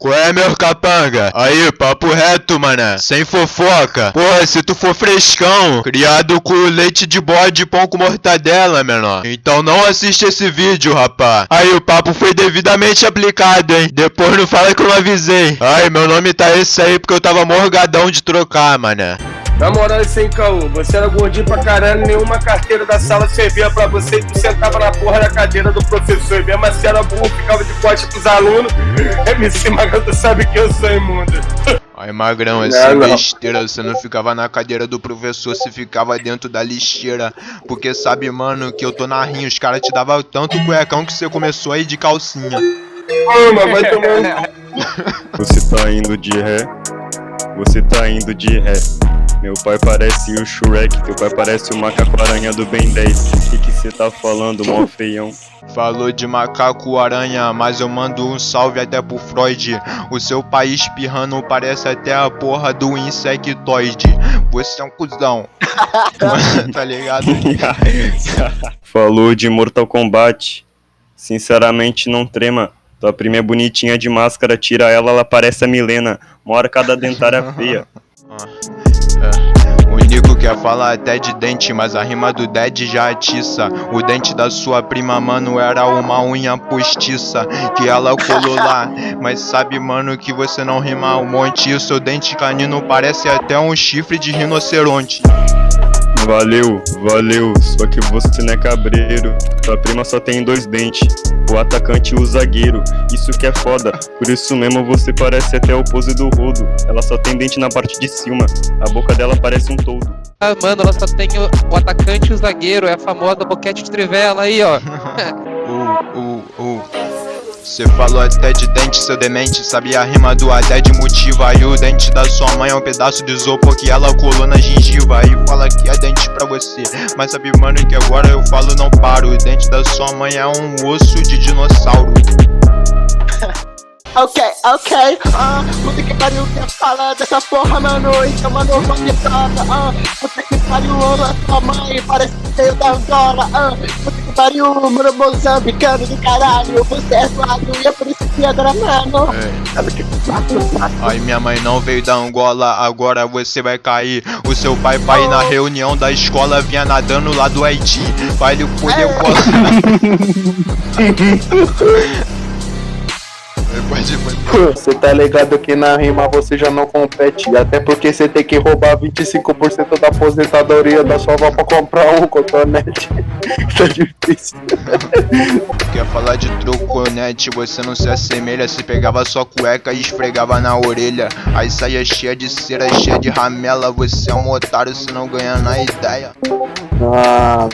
Qual é, meu capanga? Aí, papo reto, mané. Sem fofoca. Porra, se tu for frescão, criado com leite de bode e pão com mortadela, menor. Então não assiste esse vídeo, rapá. Aí, o papo foi devidamente aplicado, hein? Depois não fala que eu não avisei. Ai, meu nome tá esse aí porque eu tava morgadão de trocar, mané. Na moral, sem caô, você era gordinho pra caralho, nenhuma carteira da sala servia pra você e tu sentava na porra da cadeira do professor. E mesmo assim era burro, ficava de costa pros alunos. MC Magrão, tu sabe que eu sou imundo. Ai, Magrão, essa besteira, você não ficava na cadeira do professor, você ficava dentro da lixeira. Porque sabe, mano, que eu tô na rinha, os caras te davam tanto cuecão que você começou a ir de calcinha. Mas vai tomando. Você tá indo de ré, você tá indo de ré. Meu pai parece o Shrek, teu pai parece o macaco-aranha do Ben 10. O que cê tá falando, mó feião? Falou de macaco-aranha, mas eu mando um salve até pro Freud. O seu pai espirrando parece até a porra do insectoide. Você é um cuzão. Tá ligado? Falou de Mortal Kombat. Sinceramente, não trema. Tua prima é bonitinha de máscara, tira ela parece a Milena. Mora cada dentária feia. O Nico quer falar até de dente, mas a rima do Dead já atiça. O dente da sua prima, mano, era uma unha postiça que ela colou lá. Mas sabe, mano, que você não rima um monte. O seu dente canino parece até um chifre de rinoceronte. Valeu, só que você não é cabreiro. Tua prima só tem 2 dentes, o atacante e o zagueiro. Isso que é foda, por isso mesmo você parece até o pose do rodo. Ela só tem dente na parte de cima, a boca dela parece um toldo. Ah, mano, ela só tem o atacante e o zagueiro, é a famosa boquete de trivela aí, ó. Você falou até de dente, seu demente. Sabia a rima do até de motivo. Aí o dente da sua mãe é um pedaço de isopor que ela colou na gengiva. Aí fala que é dente pra você, mas sabe, mano, que agora eu falo não paro. O dente da sua mãe é um osso de dinossauro. Ok, puta que pariu, quer falar dessa porra, mano, isso é uma nova pitada, puta que pariu, a tua mãe parece que veio da Angola, puta que pariu, mano, mozambicano do caralho, você é zoado e é por isso que agora, mano, Ai, minha mãe não veio da Angola, agora você vai cair. O seu pai na reunião da escola vinha nadando lá do Haiti, vai lhe poder Você tá ligado que na rima você já não compete. Até porque você tem que roubar 25% da aposentadoria da sua avó pra comprar um cotonete. Tá difícil. Quer falar de troconete, você não se assemelha. Se pegava sua cueca e esfregava na orelha. Aí saia cheia de cera, cheia de ramela. Você é um otário, se não ganha na ideia.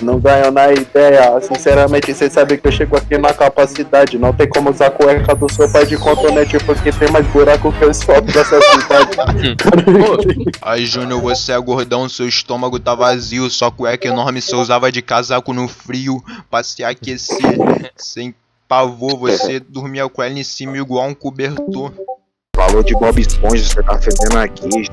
Não ganhou na ideia. Sinceramente, você sabe que eu chego aqui na capacidade. Não tem como usar a cueca do seu pai de cotonete, porque tem mais buraco que o asfalto dessa cidade. Aí, Júnior, você é gordão, seu estômago tá vazio. Sua cueca enorme, você usava de casaco no frio pra se aquecer. Sem pavor, você dormia com ela em cima igual um cobertor. Falou de Bob Esponja, você tá fazendo aqui.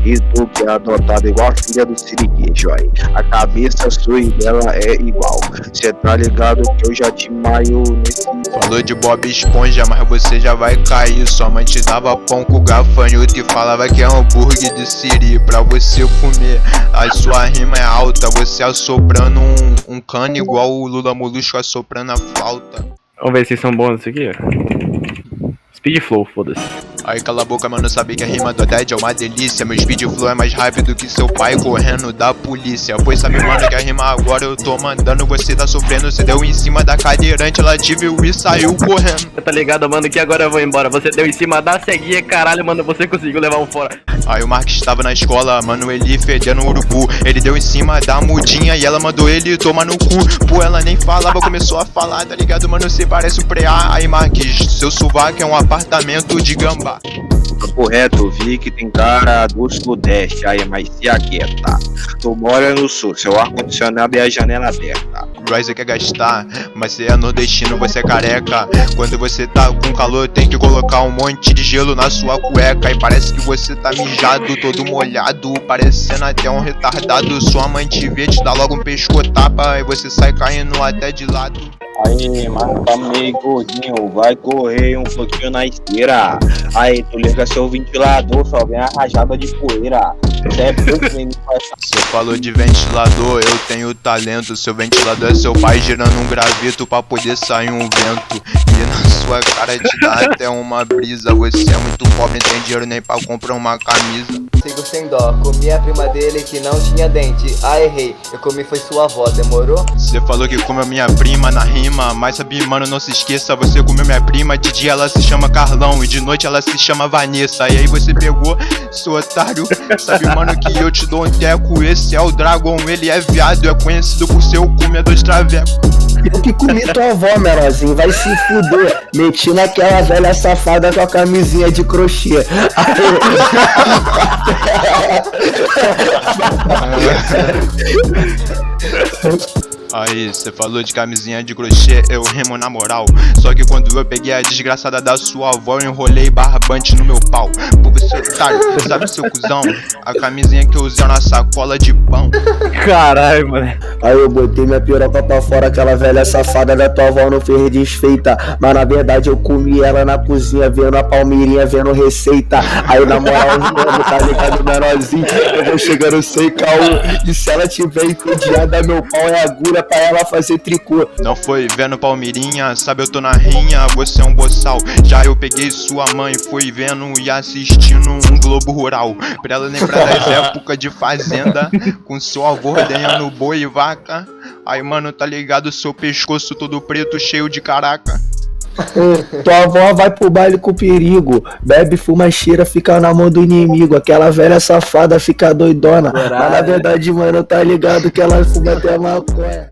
E tu que é adotado igual a filha do Siriguejo aí. A cabeça sua e dela é igual. Cê tá ligado que eu já te maio nesse. Falou de Bob Esponja, mas você já vai cair. Sua mãe te dava pão com gafanhoto e falava que é hambúrguer de siri pra você comer. A sua rima é alta, você assoprando um cano igual o Lula Molusco assoprando a flauta. Vamos ver se são bons isso aqui, ó. Speed Flow, foda-se. Aí cala a boca, mano, sabe que a rima do Dead é uma delícia. Meu speed flow é mais rápido que seu pai correndo da polícia. Pois sabe, mano, que a rima agora eu tô mandando. Você tá sofrendo, você deu em cima da cadeirante, ela te viu e saiu correndo. Você tá ligado, mano, que agora eu vou embora. Você deu em cima da ceguinha, caralho, mano, você conseguiu levar um fora. Aí o Mark estava na escola, mano, ele fedendo urubu. Ele deu em cima da mudinha e ela mandou ele tomar no cu. Pô, ela nem falava, começou a falar, tá ligado, mano, você parece um preá. Aí Marques, seu sovaco é um apartamento de gambá. Correto, vi que tem cara do sudeste, aí, mas se aquieta. Tu mora no sul, seu ar-condicionado e a janela aberta. Bros quer gastar, mas você é nordestino, você é careca. Quando você tá com calor, tem que colocar um monte de gelo na sua cueca. E parece que você tá mijado, todo molhado, parecendo até um retardado. Sua mãe te vê, te dá logo um pescotapa e você sai caindo até de lado. Aí, mano, tá meio gordinho, vai correr um pouquinho na esteira. Aí, tu liga seu ventilador, só vem a rajada de poeira. Cê é pouco, menino, Você falou de ventilador, eu tenho talento. Seu ventilador é seu pai girando um graveto pra poder sair um vento. E na sua cara te dá até uma brisa. Você é muito pobre, não tem dinheiro nem pra comprar uma camisa. Sigo sem dó, comi a prima dele que não tinha dente. Ah, errei, eu comi foi sua avó, demorou? Você falou que comeu minha prima na rima, mas sabe, mano, não se esqueça, você comeu minha prima. De dia ela se chama Carlão e de noite ela se chama Vanessa. E aí você pegou, seu otário, sabe, mano, que eu te dou um teco. Esse é o Dragon, ele é viado, é conhecido por ser o comedor de traveco. Eu que comi tua avó, menorzinho, vai se fuder. Meti naquela velha safada com a camisinha de crochê. Aí, você falou de camisinha de crochê, eu rimo na moral. Só que quando eu peguei a desgraçada da sua avó, eu enrolei barbante no meu pau. Pô, você otário, sabe, seu cuzão? A camisinha que eu usei na sacola de pão. Caralho, mano. Aí eu botei minha piroca pra fora, aquela velha safada da tua avó não fez desfeita. Mas na verdade eu comi ela na cozinha, vendo a Palmeirinha, vendo receita. Aí na moral, mano, tá ligado, menorzinho? Eu vou chegando sem caô. E se ela tiver entediada, meu pau é agulha pra ela fazer tricô. Não foi vendo Palmeirinha, sabe, eu tô na rinha, você é um boçal. Já eu peguei sua mãe, fui vendo e assistindo um Globo Rural. Pra ela lembrar das épocas de fazenda, com seu avô ordenhando boi e vaca. Aí, mano, tá ligado, seu pescoço todo preto, cheio de caraca. Tua avó vai pro baile com perigo, bebe, fuma, cheira, fica na mão do inimigo. Aquela velha safada fica doidona. Mas na verdade, mano, tá ligado que ela fuma até maconha.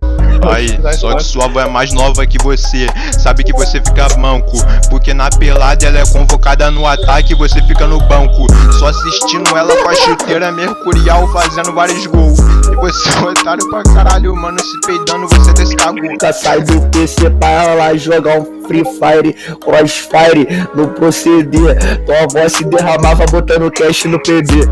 Aí, só que sua avó é mais nova que você, sabe que você fica manco, porque na pelada ela é convocada no ataque e você fica no banco, só assistindo ela com a chuteira mercurial fazendo vários gols. E você é um otário pra caralho, mano, se peidando você descagou. Sai do PC pra ela jogar um Free Fire, Crossfire no proceder. Tua avó se derramava botando cash no PB.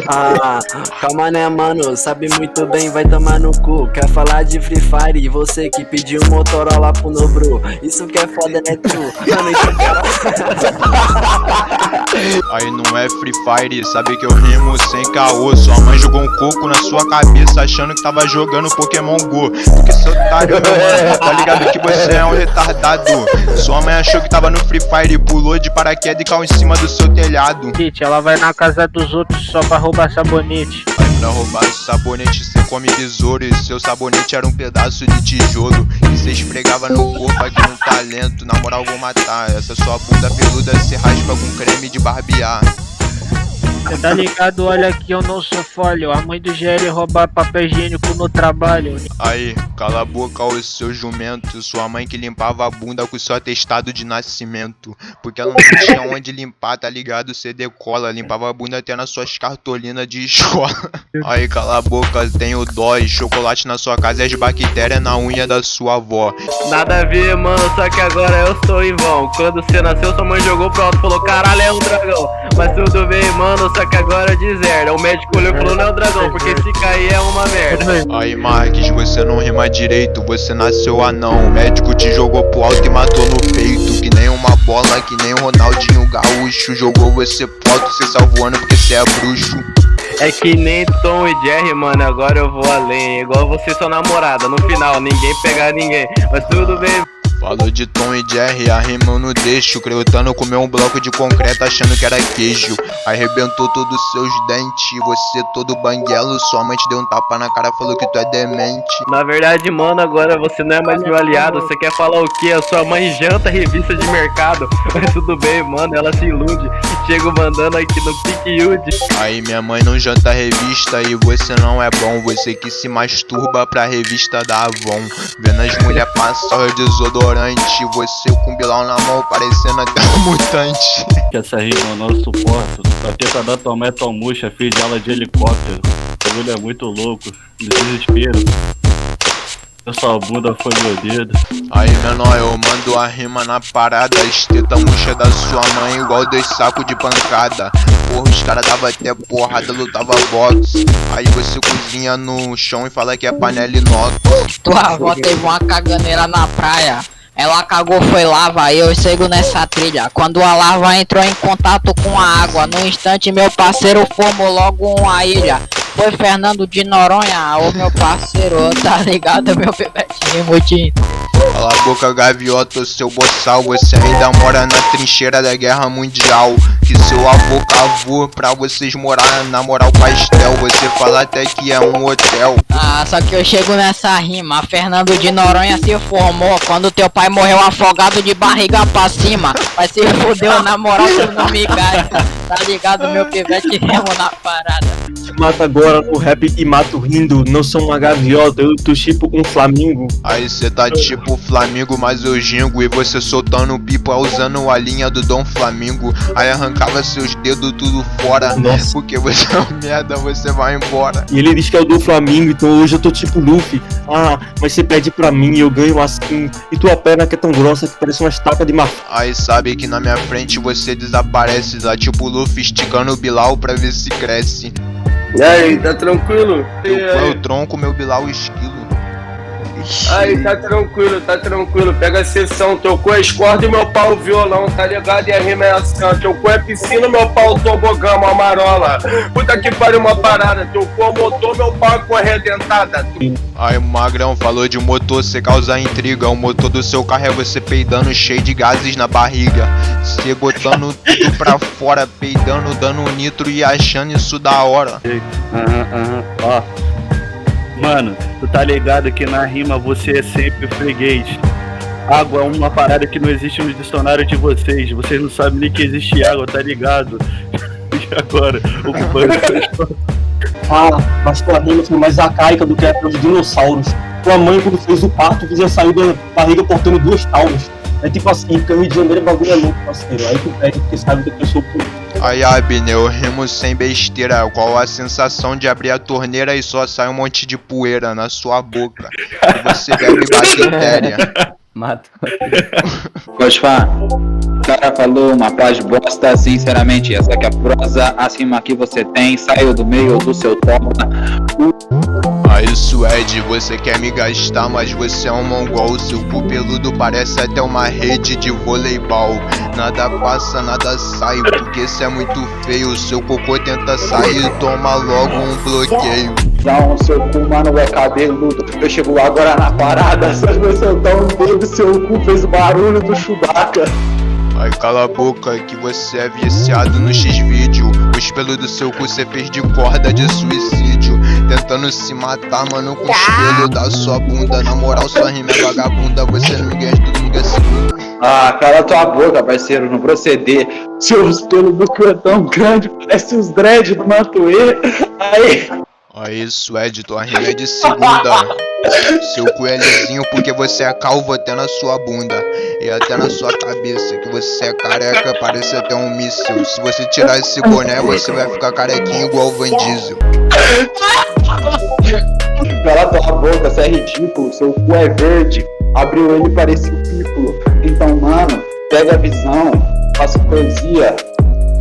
Ah, calma né, mano, sabe muito bem, vai tomar no cu. Quer falar de Free Fire e você que pediu um Motorola pro Nobru. Isso que é foda, né, tu? Mano, isso Aí não é Free Fire, sabe que eu rimo sem caô. Sua mãe jogou um coco na sua cabeça achando que tava jogando Pokémon Go. Porque seu otário, mano, tá ligado que você é um retardado. Sua mãe achou que tava no Free Fire, pulou de paraquedas e caiu em cima do seu telhado. Ela vai na casa dos outros só pra roubar sabonete. Aí pra roubar sabonete cê come besouro. E seu sabonete era um pedaço de tijolo e cê esfregava no corpo aqui no talento. Na moral vou matar, essa sua bunda peluda cê raspa com creme de barbear. Cê tá ligado, olha aqui, eu não sou folho. A mãe do GL roubar papel higiênico no trabalho. Aí, cala a boca, o seu jumento. Sua mãe que limpava a bunda com seu atestado de nascimento. Porque ela não tinha onde limpar, tá ligado? Cê decola, limpava a bunda até nas suas cartolinas de escola. Aí, cala a boca, tenho dó. Chocolate na sua casa e as bactérias na unha da sua avó. Nada a ver, mano, só que agora eu sou em vão. Quando você nasceu, sua mãe jogou pro alto e falou: caralho, é um dragão. Mas tudo bem, mano, só que agora deserta. O médico olhou e falou: não é um dragão, porque se cair é uma merda. Aí, Marques, você não rima direito, você nasceu anão. O médico te jogou pro alto e matou no peito. Que nem uma bola, que nem o Ronaldinho Gaúcho. Jogou você pro alto, você salvou ano porque você é bruxo. É que nem Tom e Jerry, mano, agora eu vou além. Igual você e sua namorada, no final ninguém pega ninguém. Mas tudo bem. Falou de Tom e Jerry, a rima eu não deixo. Creutano comeu um bloco de concreto achando que era queijo. Arrebentou todos os seus dentes, você todo banguelo. Sua mãe te deu um tapa na cara, falou que tu é demente. Na verdade, mano, agora você não é mais meu aliado. Você quer falar o quê? A sua mãe janta revista de mercado. Mas tudo bem, mano, ela se ilude. Chego mandando aqui no PicYude. Aí minha mãe não janta revista e você não é bom. Você que se masturba pra revista da Avon. Vendo as mulher passar o desodorante. Você com Bilal na mão parecendo até um mutante. Que essa rima eu não suporto. A teta da tua mãe é tão murcha, fiz ela de helicóptero. O bagulho é muito louco, desespero. Sua bunda foi meu dedo. Aí, menor, eu mando a rima na parada. Esteta murcha da sua mãe igual 2 sacos de pancada. Porra, os caras dava até porrada, lutava boxe. Aí você cozinha no chão e fala que é panela inox. Tua avó teve uma caganeira na praia. Ela cagou, foi lava, eu sigo nessa trilha. Quando a lava entrou em contato com a água, no instante meu parceiro formou logo uma ilha. Foi Fernando de Noronha, ô meu parceiro, tá ligado, meu bebetinho, mudinho. Cala a boca, gaviota, seu boçal. Você ainda mora na trincheira da guerra mundial. Que seu avô cavou pra vocês morar na moral pastel. Você fala até que é um hotel. Ah, só que eu chego nessa rima. Fernando de Noronha se formou quando teu pai morreu afogado de barriga pra cima. Mas se fudeu, na moral, tu não me gasta. Tá ligado, meu pivete, remo na parada. Te mato agora no rap e mato rindo. Não sou uma gaviota, eu tô tipo um flamingo. Aí cê tá tipo Flamengo, mas eu gingo. E você soltando pipa usando a linha do Dom Flamingo. Aí arrancava seus dedos tudo fora. Nossa. Porque você é um merda, você vai embora. E ele diz que é o do Flamengo, então hoje eu tô tipo Luffy. Ah, mas você pede pra mim e eu ganho assim. E tua perna que é tão grossa que parece uma estaca de mafia. Aí sabe que na minha frente você desaparece. Tá tipo Luffy esticando o Bilal pra ver se cresce. E aí, tá tranquilo? Eu tronco meu Bilal esquilo. Aí, tá tranquilo, tá tranquilo. Pega a sessão, teu cu é escorda e meu pau violão, tá ligado? E a rima é assim, ó. Teu cu é piscina, meu pau tobogã, uma marola. Puta que pariu, uma parada. Teu cu é motor, meu pau é correia dentada. Aí, magrão, falou de motor, cê causa intriga. O motor do seu carro é você peidando cheio de gases na barriga. Cê botando tudo pra fora, peidando, dando nitro e achando isso da hora. Ó. Mano, tu tá ligado que na rima você é sempre freguês. Água é uma parada que não existe no dicionário de vocês. Vocês não sabem nem que existe água, tá ligado? E agora? O banco. Ah, mas tua rima foi mais arcaica do que a dos dinossauros. Tua mãe, quando fez o parto, já saiu da barriga portando 2 taulas. É tipo assim, porque o Rio de Janeiro bagulho é louco, parceiro. Aí tu pede porque sabe que eu sou puto. Aí, Abner, eu rimo sem besteira. Qual a sensação de abrir a torneira e só sai um monte de poeira na sua boca? E você bebe bactéria. Mata. Pode falar. O cara falou uma paz de bosta, sinceramente, essa que é a prosa, a rima que você tem, saiu do meio do seu topo. Aí, Suede, você quer me gastar, mas você é um mongol. Seu cu peludo parece até uma rede de voleibol. Nada passa, nada sai, porque cê é muito feio. Seu cocô tenta sair, toma logo um bloqueio. Não, seu cu, mano, é cabeludo. Eu chego agora na parada, só você tão doido, seu cu fez o barulho do Chewbacca. Ai, cala a boca que você é viciado no X-Vídeo. Os pelos do seu cu cê fez de corda de suicídio. Tentando se matar, mano, com os pelos da sua bunda. Na moral, sua rima é vagabunda. Você não me ganha de tudo, me ganha segundo. Ah, cala tua boca, parceiro, não proceder. Seus pelos do cu é tão grande, parece os dread do Matuê. Aí, Suede, tua rima é de segunda. Seu cu é lisinho porque você é calvo até na sua bunda. E até na sua cabeça, que você é careca, parece até um míssil. Se você tirar esse boné, você vai ficar carequinho igual o Van Diesel. Cala tua boca, você é ridículo, seu cu é verde. Abriu ele e parecia um pípulo. Então, mano, pega a visão, faça poesia.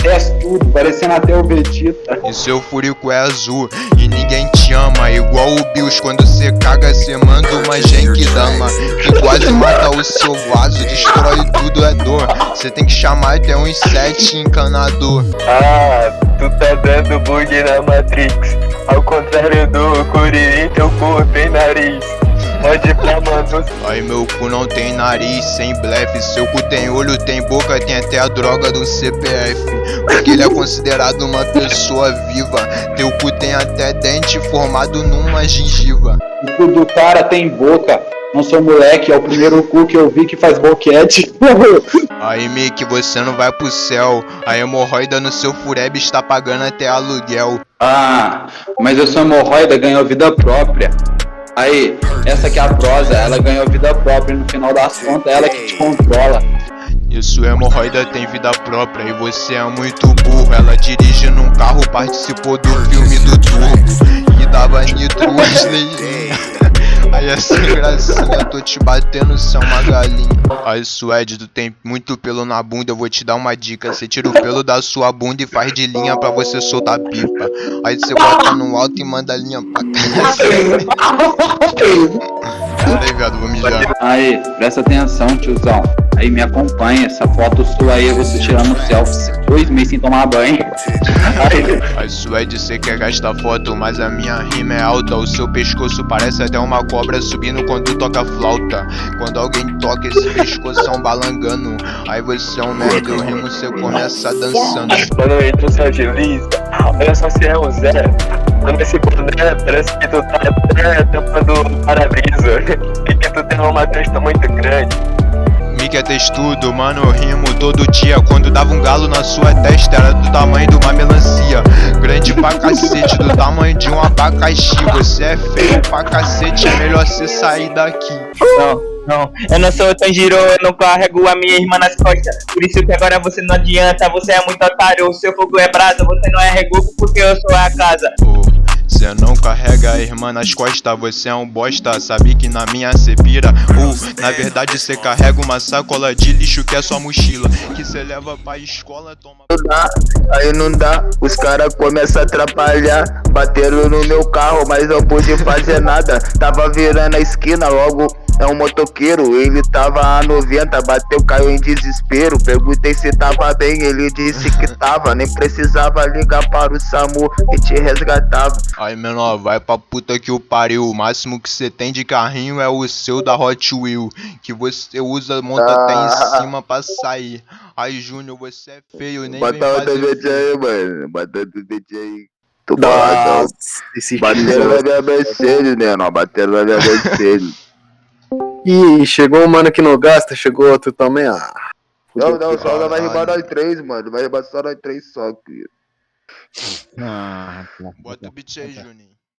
Desce tudo, parecendo até o Vegeta. E seu furico é azul e ninguém te ama. Igual o Bills, quando cê caga, cê manda uma genkidama que quase mata o seu vaso, destrói tudo, é dor. Cê tem que chamar até uns 7 encanador. Ah, tu tá dando bug na Matrix. Ao contrário do Kuririn, teu cu tem nariz. Pode pra mano. Ai, meu cu não tem nariz, sem blefe. Seu cu tem olho, tem boca, tem até a droga do CPF. Porque ele é considerado uma pessoa viva. Teu cu tem até dente formado numa gengiva. O cu do cara tem boca. Não sou moleque, é o primeiro cu que eu vi que faz boquete. Aí, Mick, você não vai pro céu. A hemorroida no seu fureb está pagando até aluguel. Ah, mas eu sou hemorroida, ganhou vida própria. Aí, essa que é a prosa, ela ganhou vida própria, no final das contas, ela que te controla. Isso, hemorroida tem vida própria e você é muito burro. Ela dirige num carro, participou do filme do Turbo e dava nitro Wesley. Aí é sem gracinha, tô te batendo, cê é uma galinha. Aí Suede, tu tem muito pelo na bunda, eu vou te dar uma dica. Cê tira o pelo da sua bunda e faz de linha pra você soltar pipa. Aí cê bota no alto e manda linha pra cá. Peraí, viado, vou mijar. Aí, presta atenção, tiozão. Aí me acompanha, essa foto sua aí, você tirando selfie 2 meses sem tomar banho. Aí Suede, cê quer gastar foto, mas a minha rima é alta. O seu pescoço parece até uma cobra subindo quando toca flauta. Quando alguém toca esse pescoço é um balangano. Aí você é um merda, eu rimo, cê começa dançando. Quando entra, você agiliza. Olha só se é o Zé. Quando esse boné parece que tu tá até tampando o para-brisa. E que tu tem uma testa muito grande. Mickey é textudo, mano, eu rimo todo dia. Quando dava um galo na sua testa, era do tamanho de uma melancia. Grande pra cacete, do tamanho de um abacaxi. Você é feio pra cacete, é melhor cê sair daqui. Não, eu não sou Tanjiro, eu não carrego a minha irmã nas costas. Por isso que agora você não adianta, você é muito otário. O seu fogo é brasa, você não é Regoku porque eu sou a casa. Cê não carrega a irmã nas costas, você é um bosta. Sabe que na minha cê pira. Na verdade cê carrega uma sacola de lixo que é sua mochila, que cê leva pra escola, toma. Não dá, aí não dá, os caras começam a atrapalhar. Bateram no meu carro, mas não pude fazer nada. Tava virando a esquina, logo é um motoqueiro. Ele tava a 90, bateu, caiu em desespero. Perguntei se tava bem, ele disse que tava. Nem precisava ligar para o SAMU que te resgatava. Aí menor, vai pra puta que o pariu. O máximo que cê tem de carrinho é o seu da Hot Wheel, que você usa, monta até em cima pra sair. Aí Júnior, você é feio, nem vem fazer aí, mano. Bota o dedinho aí. Tô boladão. Bateram na minha Mercedes, né? Não, bateram na minha Mercedes. Ih, chegou um mano que não gasta, chegou outro também, Não, só vai rimar nós 3, mano. Vai rimar só nós 3 só, querido. Bota o beat aí, Juninho.